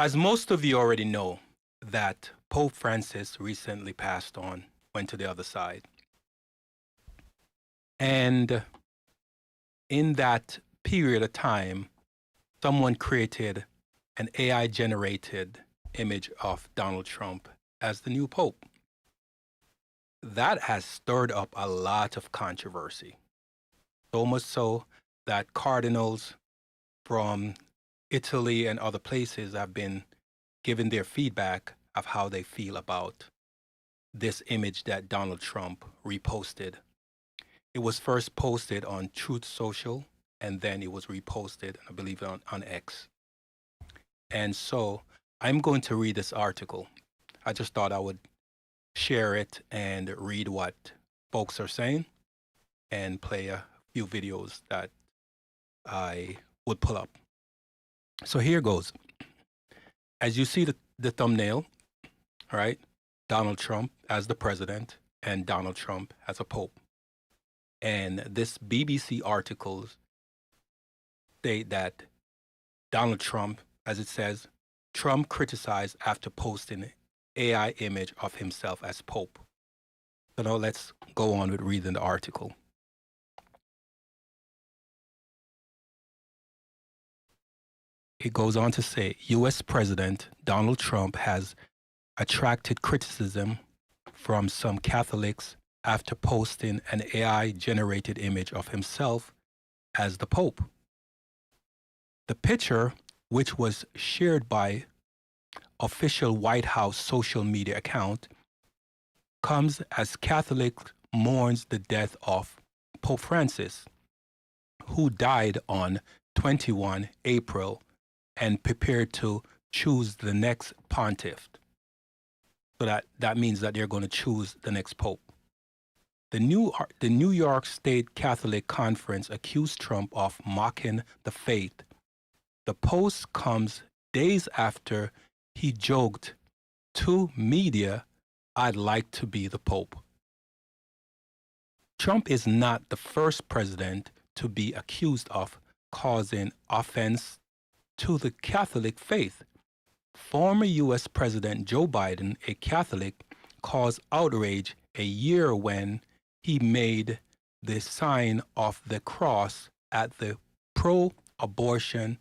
As most of you already know, that Pope Francis recently passed on, went to the other side. And in that period of time, someone created an AI-generated image of Donald Trump as the new Pope. That has stirred up a lot of controversy. So much so that cardinals from Italy and other places have been giving their feedback of how they feel about this image that Donald Trump reposted. It was first posted on Truth Social, and then it was reposted, I believe, on X. And so I'm going to read this article. I just thought I would share it and read what folks are saying and play a few videos that I would pull up. So here goes. As you see the thumbnail, right? Donald Trump as the president and Donald Trump as a pope. And this BBC article state that Donald Trump, as it says, Trump criticized after posting AI image of himself as pope. So now let's go on with reading the article. It goes on to say, U.S. President Donald Trump has attracted criticism from some Catholics after posting an AI-generated image of himself as the Pope. The picture, which was shared by official White House social media account, comes as Catholics mourns the death of Pope Francis, who died on 21 April and prepared to choose the next pontiff. So that means that they're going to choose the next pope. The New York State Catholic Conference accused Trump of mocking the faith. The post comes days after he joked to media, "I'd like to be the Pope." Trump is not the first president to be accused of causing offense to the Catholic faith. Former U.S. President Joe Biden, a Catholic, caused outrage a year when he made the sign of the cross at the pro-abortion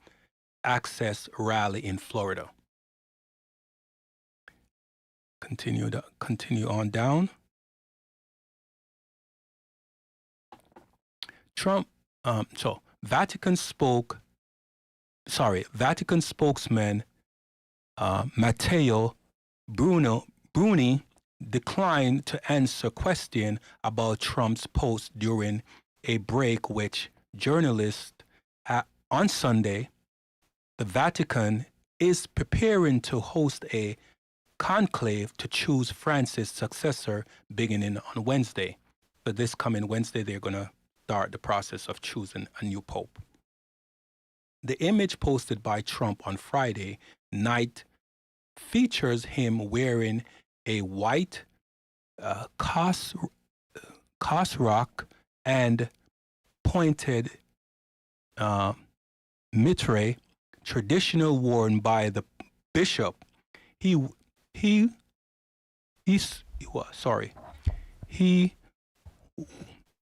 access rally in Florida. Continue on down. Vatican spokesman Matteo Bruni declined to answer questions about Trump's post during a break which journalists on Sunday. The Vatican is preparing to host a conclave to choose Francis' successor beginning on Wednesday. So this coming Wednesday, they're going to start the process of choosing a new pope. The image posted by Trump on Friday night features him wearing a white cassock and pointed mitre, traditional worn by the bishop. He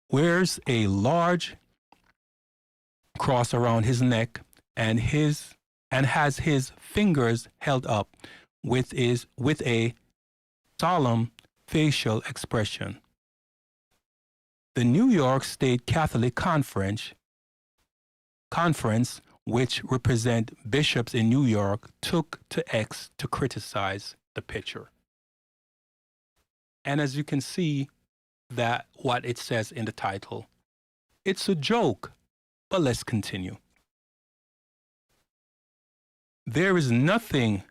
wears a large cross around his neck and has his fingers held up with a solemn facial expression. The New York State Catholic Conference, which represent bishops in New York, took to X to criticize the picture. And as you can see, that what it says in the title, it's a joke, but let's continue. There is nothing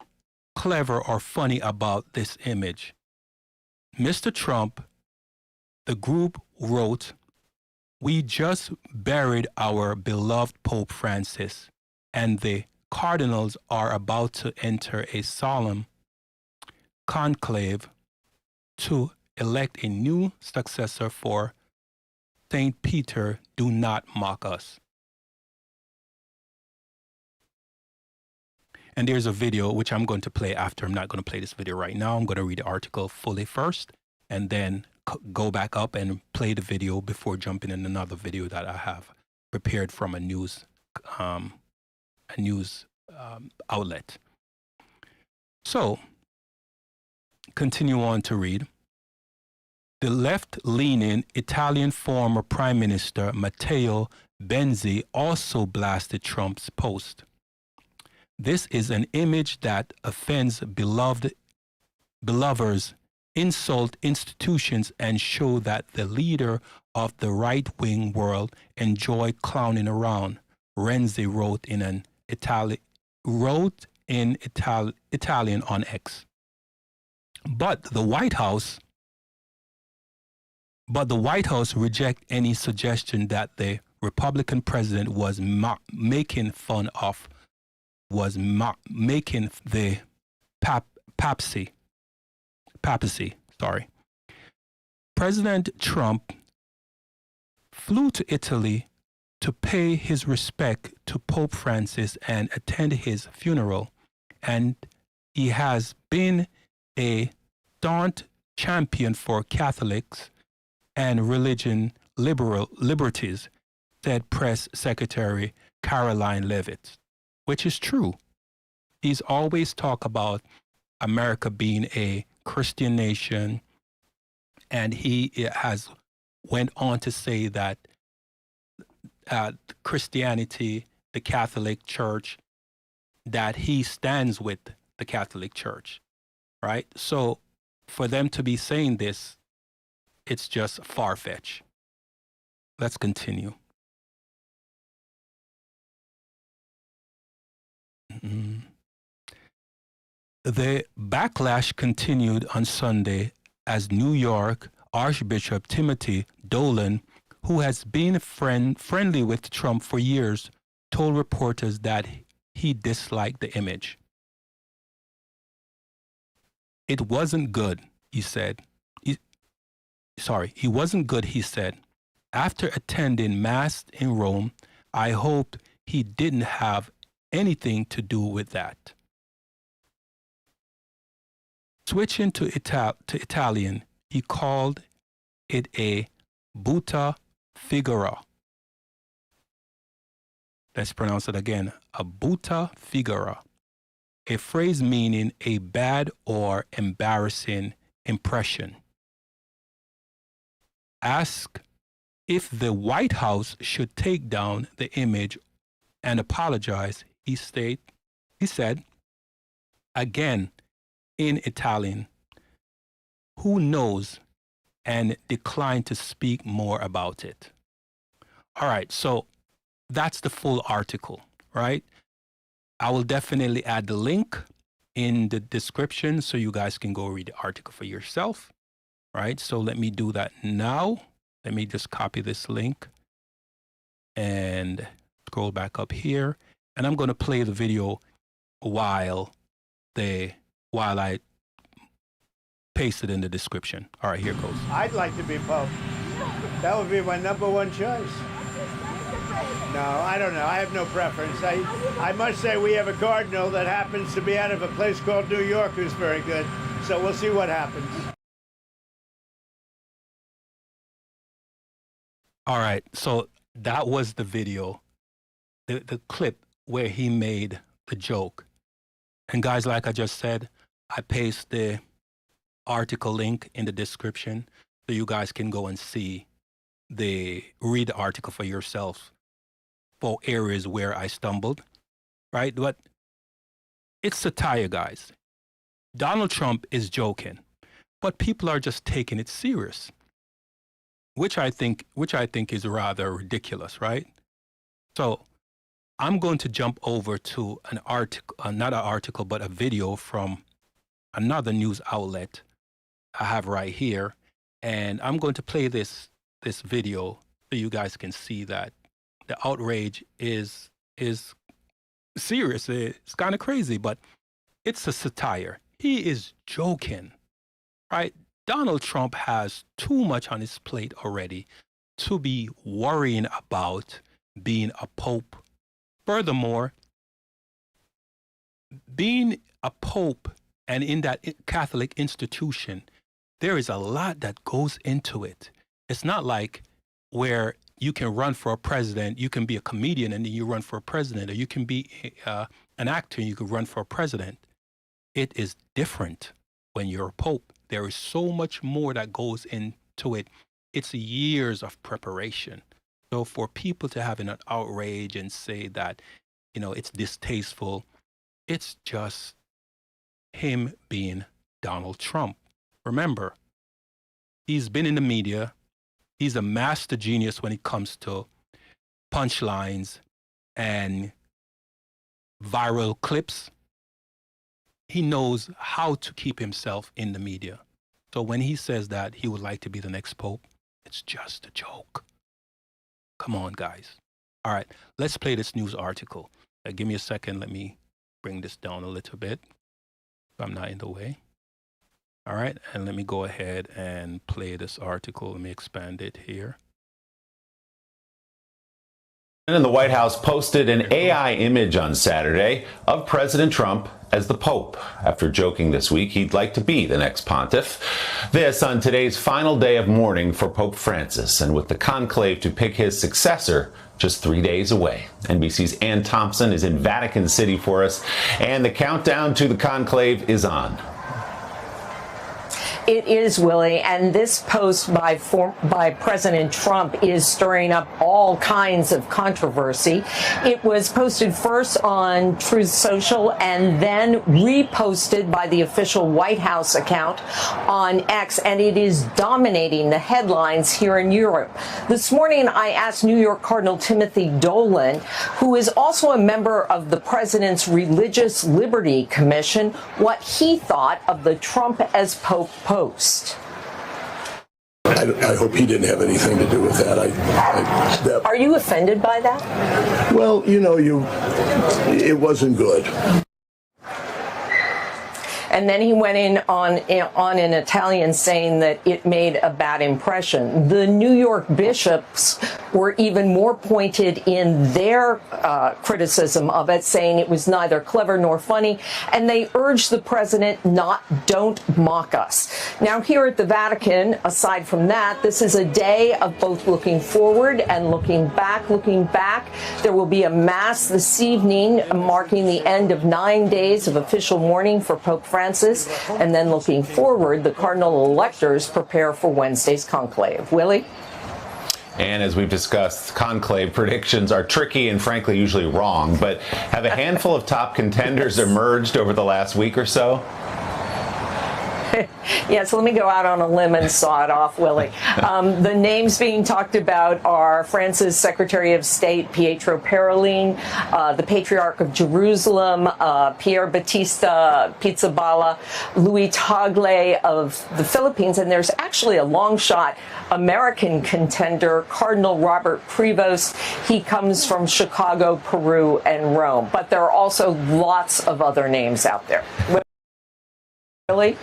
clever or funny about this image. Mr. Trump, the group wrote, "We just buried our beloved Pope Francis, and the cardinals are about to enter a solemn conclave to elect a new successor for St. Peter. Do not mock us." And there's a video which I'm going to play after. I'm not going to play this video right now. I'm going to read the article fully first and then go back up and play the video before jumping in another video that I have prepared from a news outlet. So, continue on to read. The left-leaning Italian former Prime Minister Matteo Renzi also blasted Trump's post. This is an image that offends belovers, insult institutions, and show that the leader of the right-wing world enjoy clowning around, Renzi wrote in Italian on X. But the White House reject any suggestion that the Republican president was making fun of, making the papacy. President Trump flew to Italy to pay his respect to Pope Francis and attend his funeral, and he has been a staunch champion for Catholics and religion liberties, said Press Secretary Caroline Leavitt, which is true. He's always talked about America being a Christian nation, and he has went on to say that Christianity, the Catholic Church, that he stands with the Catholic Church, right? So for them to be saying this, it's just far-fetched. Let's continue. The backlash continued on Sunday as New York Archbishop Timothy Dolan, who has been friendly with Trump for years, told reporters that he disliked the image. It wasn't good, he said. He wasn't good, he said. After attending Mass in Rome, I hoped he didn't have anything to do with that. Switching to Italian, he called it a brutta figura. Let's pronounce it again, a brutta figura, a phrase meaning a bad or embarrassing impression. Asked if the White House should take down the image and apologize, he said, again in Italian, who knows, and declined to speak more about it. All right, so that's the full article, right? I will definitely add the link in the description so you guys can go read the article for yourself, right? So let me do that now. Let me just copy this link and scroll back up here. And I'm going to play the video while I paste it in the description. All right, here it goes. I'd like to be Pope. That would be my number one choice. No, I don't know. I have no preference. I must say we have a cardinal that happens to be out of a place called New York who's very good. So we'll see what happens. All right, so that was the video, the clip where he made the joke. And guys, like I just said, I paste the article link in the description so you guys can go and read the article for yourself for areas where I stumbled, right? But it's satire, guys. Donald Trump is joking, but people are just taking it serious, which I think is rather ridiculous, right? So I'm going to jump over to an article, not an article, but a video from another news outlet I have right here. And I'm going to play this video so you guys can see that the outrage is serious. It's kind of crazy, but it's a satire. He is joking, right? Donald Trump has too much on his plate already to be worrying about being a pope. Furthermore, being a pope and in that Catholic institution, there is a lot that goes into it. It's not like where you can run for a president, you can be a comedian and then you run for a president, or you can be an actor and you can run for a president. It is different when you're a pope. There is so much more that goes into it. It's years of preparation. So for people to have an outrage and say that, it's distasteful, it's just him being Donald Trump. Remember, he's been in the media. He's a master genius when it comes to punchlines and viral clips. He knows how to keep himself in the media. So when he says that he would like to be the next pope, it's just a joke. Come on, guys. All right, let's play this news article. Give me a second. Let me bring this down a little bit so I'm not in the way. All right, and let me go ahead and play this article. Let me expand it here. And the White House posted an AI image on Saturday of President Trump as the Pope, after joking this week he'd like to be the next pontiff. This on today's final day of mourning for Pope Francis, and with the conclave to pick his successor just 3 days away. NBC's Ann Thompson is in Vatican City for us, and the countdown to the conclave is on. It is, Willie, and this post by President Trump is stirring up all kinds of controversy. It was posted first on Truth Social and then reposted by the official White House account on X, and it is dominating the headlines here in Europe. This morning, I asked New York Cardinal Timothy Dolan, who is also a member of the president's Religious Liberty Commission, what he thought of the Trump as Pope post. I hope he didn't have anything to do with that. Are you offended by that? Well, it wasn't good. And then he went on in Italian saying that it made a bad impression. The New York bishops were even more pointed in their criticism of it, saying it was neither clever nor funny, and they urged the president don't mock us. Now, here at the Vatican, aside from that, this is a day of both looking forward and looking back. Looking back, there will be a mass this evening marking the end of 9 days of official mourning for Pope Francis. And then looking forward, the cardinal electors prepare for Wednesday's conclave. Willie? And as we've discussed, conclave predictions are tricky and frankly usually wrong, but have a handful of top contenders emerged over the last week or so? Yeah, so let me go out on a limb and saw it off, Willie. The names being talked about are France's Secretary of State, Pietro Parolin, the Patriarch of Jerusalem, Pierre Battista Pizzaballa, Louis Tagle of the Philippines, and there's actually a long shot American contender, Cardinal Robert Prevost. He comes from Chicago, Peru, and Rome. But there are also lots of other names out there. Willie?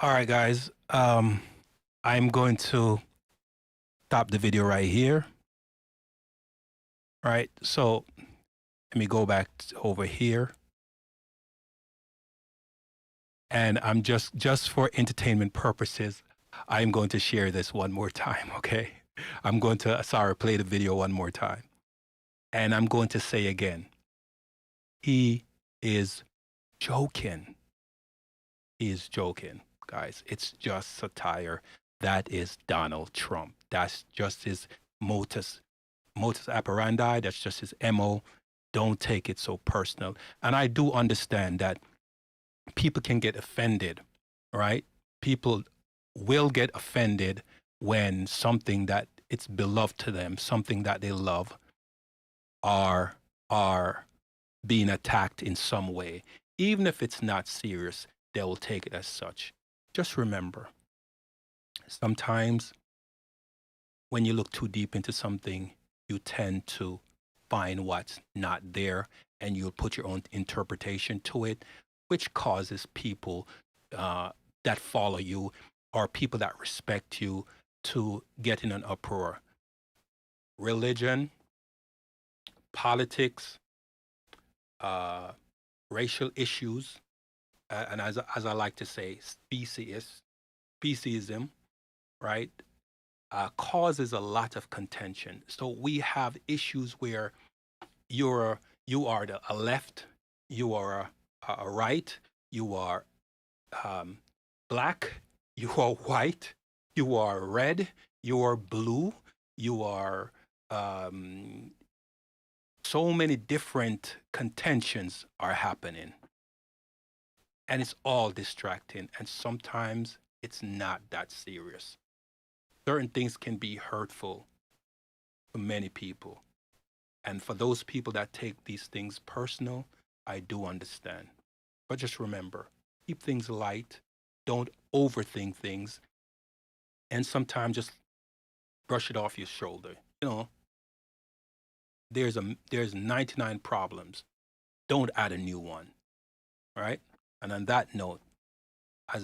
All right, guys. I'm going to stop the video right here. All right, so let me go back over here. And I'm just for entertainment purposes, I'm going to share this one more time, okay? I'm going to, play the video one more time. And I'm going to say again, he is joking. He is joking. Guys, it's just satire. That is Donald Trump. That's just his modus operandi. That's just his MO. Don't take it so personal. And I do understand that people can get offended, right? People will get offended when something that it's beloved to them, something that they love, are being attacked in some way. Even if it's not serious, they will take it as such. Just remember, sometimes when you look too deep into something, you tend to find what's not there and you'll put your own interpretation to it, which causes people that follow you or people that respect you to get in an uproar. Religion, politics, racial issues, and as I like to say, speciesism, right, causes a lot of contention. So we have issues where you are a left, you are a right, you are black, you are white, you are red, you are blue, you are so many different contentions are happening. And it's all distracting. And sometimes it's not that serious. Certain things can be hurtful for many people. And for those people that take these things personal, I do understand. But just remember, keep things light. Don't overthink things. And sometimes just brush it off your shoulder. You know, there's 99 problems. Don't add a new one. All right? And on that note,